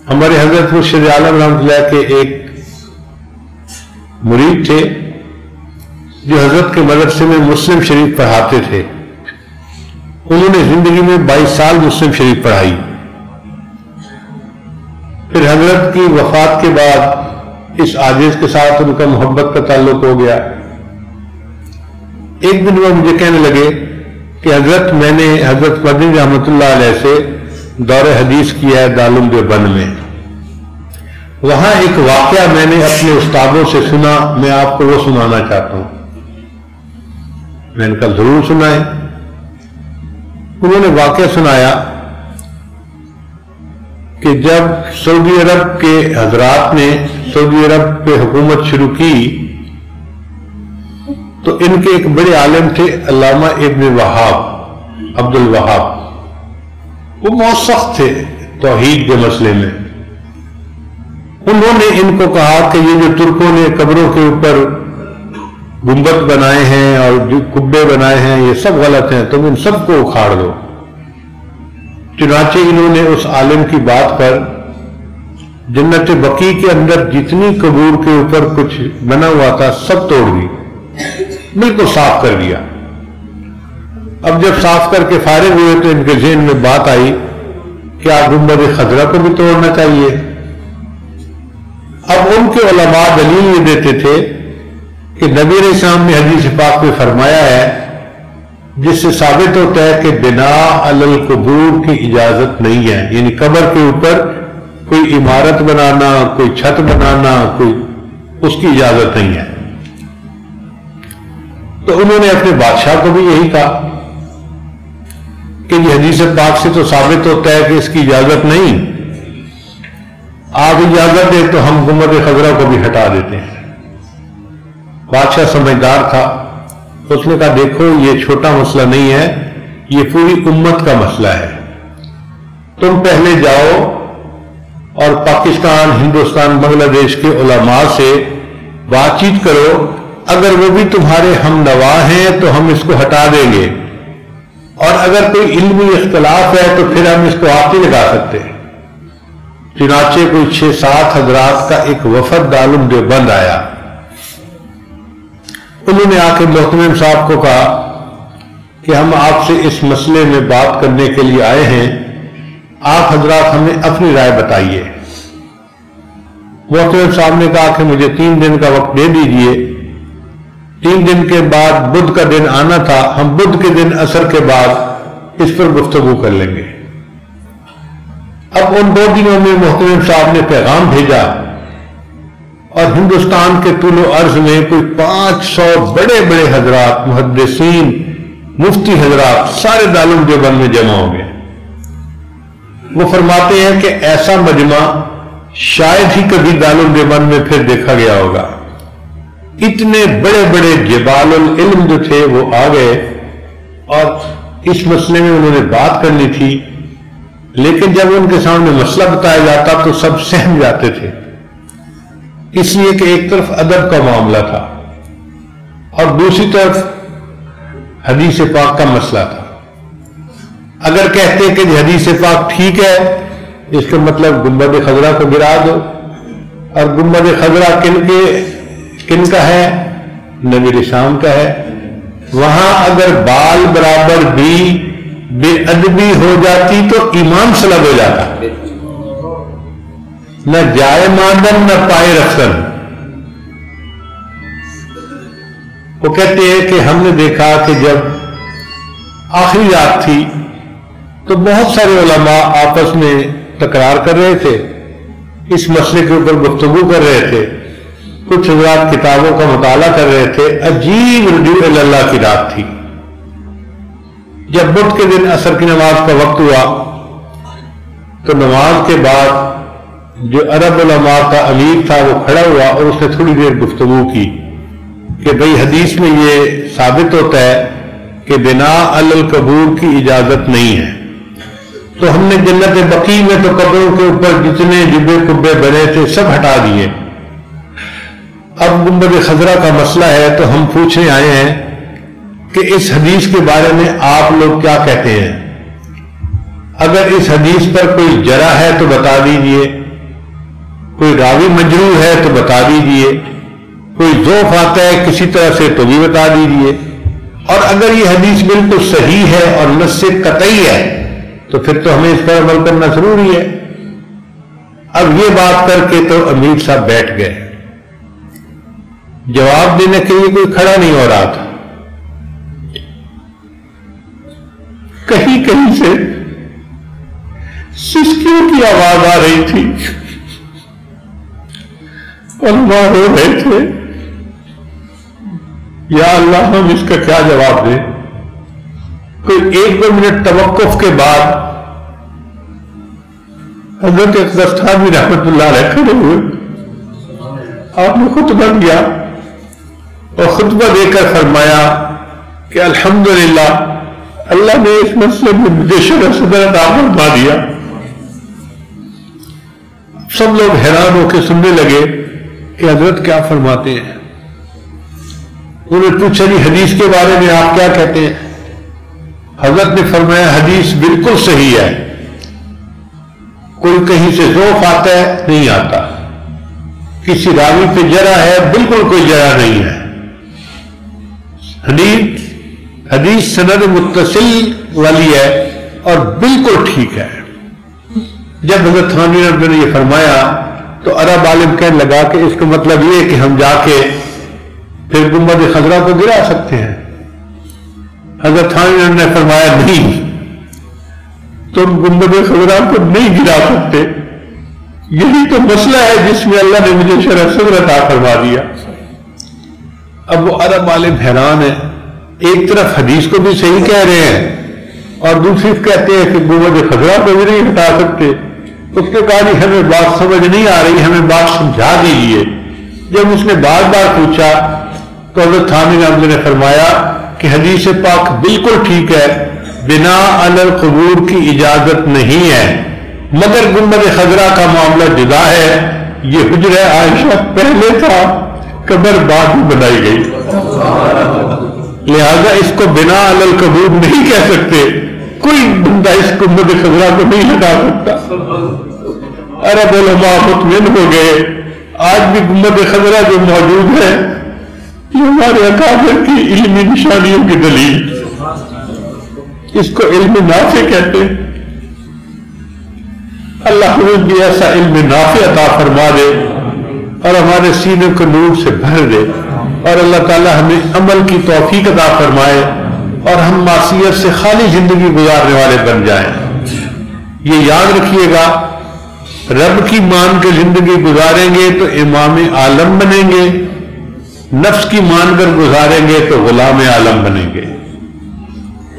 ہمارے حضرت مرشد عالم رحمۃ اللہ کے ایک مرید تھے جو حضرت کے مدرسے میں مسلم شریف پڑھاتے تھے. انہوں نے زندگی میں 22 سال مسلم شریف پڑھائی. پھر حضرت کی وفات کے بعد اس عاجز کے ساتھ ان کا محبت کا تعلق ہو گیا. ایک دن وہ مجھے کہنے لگے کہ حضرت میں نے حضرت مدنی رحمۃ اللہ علیہ سے دور حدیث کیا ہے دارالعلوم دیوبند میں. وہاں ایک واقعہ میں نے اپنے استادوں سے سنا, میں آپ کو وہ سنانا چاہتا ہوں. میں نے کہا ضرور سنائیں. انہوں نے واقعہ سنایا کہ جب سعودی عرب کے حضرات نے سعودی عرب پہ حکومت شروع کی تو ان کے ایک بڑے عالم تھے علامہ ابن وہاب, عبد الوہاب. وہ بہت سخت تھے توحید کے مسئلے میں. انہوں نے ان کو کہا کہ یہ جو ترکوں نے قبروں کے اوپر گنبد بنائے ہیں اور جو کبے بنائے ہیں یہ سب غلط ہیں, تم ان سب کو اکھاڑ دو. چنانچہ انہوں نے اس عالم کی بات پر جنت بقیع کے اندر جتنی قبور کے اوپر کچھ بنا ہوا تھا سب توڑ دی, بالکل صاف کر دیا. اب جب صاف کر کے فارغ ہوئے تو ان کے ذہن میں بات آئی کہ آپ گنبد خضرا کو بھی توڑنا چاہیے. اب ان کے علماء دلیل یہ دیتے تھے کہ نبی علیہ السلام نے حدیث پاک میں فرمایا ہے جس سے ثابت ہوتا ہے کہ بنا علی القبور کی اجازت نہیں ہے, یعنی قبر کے اوپر کوئی عمارت بنانا, کوئی چھت بنانا, کوئی اس کی اجازت نہیں ہے. تو انہوں نے اپنے بادشاہ کو بھی یہی کہا کہ یہ حدیث پاک سے تو ثابت ہوتا ہے کہ اس کی اجازت نہیں, آپ اجازت دیں تو ہم گنبد خضرا کو بھی ہٹا دیتے ہیں. بادشاہ سمجھدار تھا, اس نے کہا دیکھو یہ چھوٹا مسئلہ نہیں ہے, یہ پوری امت کا مسئلہ ہے. تم پہلے جاؤ اور پاکستان, ہندوستان, بنگلہ دیش کے علماء سے بات چیت کرو, اگر وہ بھی تمہارے ہم نوا ہیں تو ہم اس کو ہٹا دیں گے, اور اگر کوئی علمی اختلاف ہے تو پھر ہم اس کو آپ ہی لگا سکتے ہیں. چنانچہ کوئی 6-7 حضرات کا ایک وفد دارالعلوم دیوبند آیا. انہوں نے آ کے محتمم صاحب کو کہا کہ ہم آپ سے اس مسئلے میں بات کرنے کے لیے آئے ہیں, آپ حضرات ہمیں اپنی رائے بتائیے. محتمم صاحب نے کہا کہ مجھے 3 دن کا وقت دے دیجئے. 3 دن کے بعد بدھ کا دن آنا تھا, ہم بدھ کے دن عصر کے بعد اس پر گفتگو کر لیں گے. اب ان 2 دنوں میں محتمم صاحب نے پیغام بھیجا اور ہندوستان کے طول و عرض میں کوئی 500 بڑے بڑے حضرات, محدثین, مفتی حضرات سارے دارالعلوم دیوبند میں جمع ہو گئے. وہ فرماتے ہیں کہ ایسا مجمع شاید ہی کبھی دارالعلوم دیوبند میں پھر دیکھا گیا ہوگا. اتنے بڑے بڑے جبال العلم جو تھے وہ آ گئے اور اس مسئلے میں انہوں نے بات کرنی تھی, لیکن جب ان کے سامنے مسئلہ بتایا جاتا تو سب سہم جاتے تھے, اس لیے کہ ایک طرف ادب کا معاملہ تھا اور دوسری طرف حدیث پاک کا مسئلہ تھا. اگر کہتے کہ حدیث پاک ٹھیک ہے اس کا مطلب گنبد خضرا کو گرا دو, اور گنبد خضرا کن کا ہے؟ نبی علیہ السلام کا ہے. وہاں اگر بال برابر بھی بے ادبی ہو جاتی تو ایمان سلب ہو جاتا, نہ جائے ماندن نہ پائے رفتن. وہ کہتے ہیں کہ ہم نے دیکھا کہ جب آخری رات تھی تو بہت سارے علماء آپس میں تکرار کر رہے تھے, اس مسئلے کے اوپر گفتگو کر رہے تھے, کچھ حضرات کتابوں کا مطالعہ کر رہے تھے. عجیب رجوع اللہ کی رات تھی. جب بدھ کے دن عصر کی نماز کا وقت ہوا تو نماز کے بعد جو عرب علماء کا امیر تھا وہ کھڑا ہوا اور اس نے تھوڑی دیر گفتگو کی کہ بھئی حدیث میں یہ ثابت ہوتا ہے کہ بنا علی القبور کی اجازت نہیں ہے, تو ہم نے جنت بقیع میں تو قبروں کے اوپر جتنے جبے کبے بنے تھے سب ہٹا دیے. اب گنبد خضرا کا مسئلہ ہے تو ہم پوچھنے آئے ہیں کہ اس حدیث کے بارے میں آپ لوگ کیا کہتے ہیں؟ اگر اس حدیث پر کوئی جرح ہے تو بتا دیجئے, کوئی راوی مجروح ہے تو بتا دیجئے، کوئی ضعف آتا ہے کسی طرح سے تو بھی بتا دیجئے، اور اگر یہ حدیث بالکل صحیح ہے اور نص قطعی ہے تو پھر تو ہمیں اس پر عمل کرنا ضروری ہے۔ اب یہ بات کر کے تو امیر صاحب بیٹھ گئے، جواب دینے کے لیے کوئی کھڑا نہیں ہو رہا تھا۔ کہیں کہیں سے سسکیوں کی آواز آ رہی تھی، علماء رو رہے تھے، یا اللہ ہم اس کا کیا جواب دیں۔ کوئی 1-2 منٹ توقف کے بعد حضرت اقدس تھانوی رحمت اللہ علیہ کھڑے ہوئے، آپ نے خطبہ دیا اور خطبہ دے کر فرمایا کہ الحمدللہ اللہ نے اس مسئلے میں مجھے شرح صدر عطا فرما دیا۔ سب لوگ حیران ہو کے سننے لگے کہ حضرت کیا فرماتے ہیں۔ انہوں نے پوچھا جی حدیث کے بارے میں آپ کیا کہتے ہیں؟ حضرت نے فرمایا حدیث بالکل صحیح ہے، کوئی کہیں سے ضعف آتا ہے نہیں آتا، کسی راوی پہ جرح ہے بالکل کوئی جرح نہیں ہے، حدیث سند متصل والی ہے اور بالکل ٹھیک ہے۔ جب حضرت تھانوی نے یہ فرمایا تو عرب عالم کہنے لگا کہ اس کا مطلب یہ ہے کہ ہم جا کے پھر گنبد خضرا کو گرا سکتے ہیں۔ حضرت تھانوی نے فرمایا نہیں، تم گنبد خضرا کو نہیں گرا سکتے، یہی تو مسئلہ ہے جس میں اللہ نے مجھے شرح صدر عطا فرما دیا۔ اب وہ عرب عالم حیران ہے، ایک طرف حدیث کو بھی صحیح کہہ رہے ہیں اور دوسری کہتے ہیں کہ گنبد خضرا کو بھی نہیں ہٹا سکتے۔ اس نے کہا جی ہمیں بات سمجھ نہیں آ رہی، ہمیں بات سمجھا دیجیے۔ جب اس نے بار بار پوچھا تو حضرت تھانوی نے فرمایا کہ حدیث پاک بالکل ٹھیک ہے، بنا علی القبور کی اجازت نہیں ہے، مگر گنبد خضرا کا معاملہ جدا ہے، یہ حجرہ عائشہ پہلے تھا، قبر بعد میں بنائی گئی، لہذا اس کو بنا علی القبور نہیں کہہ سکتے، کوئی بندہ اس گنبد خضرا کو نہیں ہٹا سکتا۔ عرب علماء مطمئن ہو گئے، آج بھی گنبد خضرا جو موجود ہے یہ ہمارے اکابر کی علمی نشانیوں کی دلیل، اس کو علم نافع کہتے ہیں۔ اللہ ہمیں بھی ایسا علم نافع عطا فرما دے اور ہمارے سینے کو نور سے بھر دے، اور اللہ تعالی ہمیں عمل کی توفیق عطا فرمائے اور ہم معصیت سے خالی زندگی گزارنے والے بن جائیں۔ یہ یاد رکھیے گا، رب کی مان کے زندگی گزاریں گے تو امام عالم بنیں گے، نفس کی مان کر گزاریں گے تو غلام عالم بنیں گے۔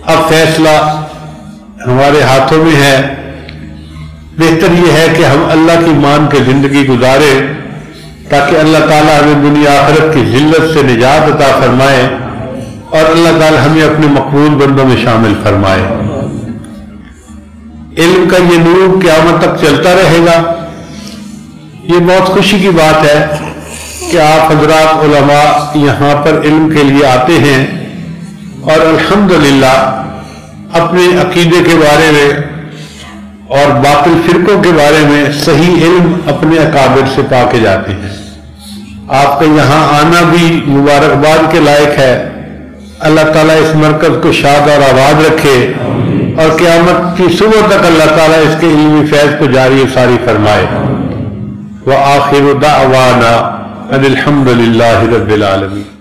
اب فیصلہ ہمارے ہاتھوں میں ہے، بہتر یہ ہے کہ ہم اللہ کی مان کے زندگی گزاریں تاکہ اللہ تعالیٰ ہمیں دنیا آخرت کی ذلت سے نجات عطا فرمائے اور اللہ تعالیٰ ہمیں اپنے مقبول بندوں میں شامل فرمائے۔ علم کا یہ نور قیامت تک چلتا رہے گا۔ یہ بہت خوشی کی بات ہے کہ آپ حضرات علماء یہاں پر علم کے لیے آتے ہیں اور الحمدللہ اپنے عقیدے کے بارے میں اور باطل فرقوں کے بارے میں صحیح علم اپنے اکابر سے پا کے جاتے ہیں۔ آپ کا یہاں آنا بھی مبارکباد کے لائق ہے۔ اللہ تعالیٰ اس مرکز کو شاد اور آباد رکھے اور قیامت کی صبح تک اللہ تعالیٰ اس کے علمی فیض کو جاری و ساری فرمائے۔ وآخر دعوانا ان الحمد للہ رب العالمین۔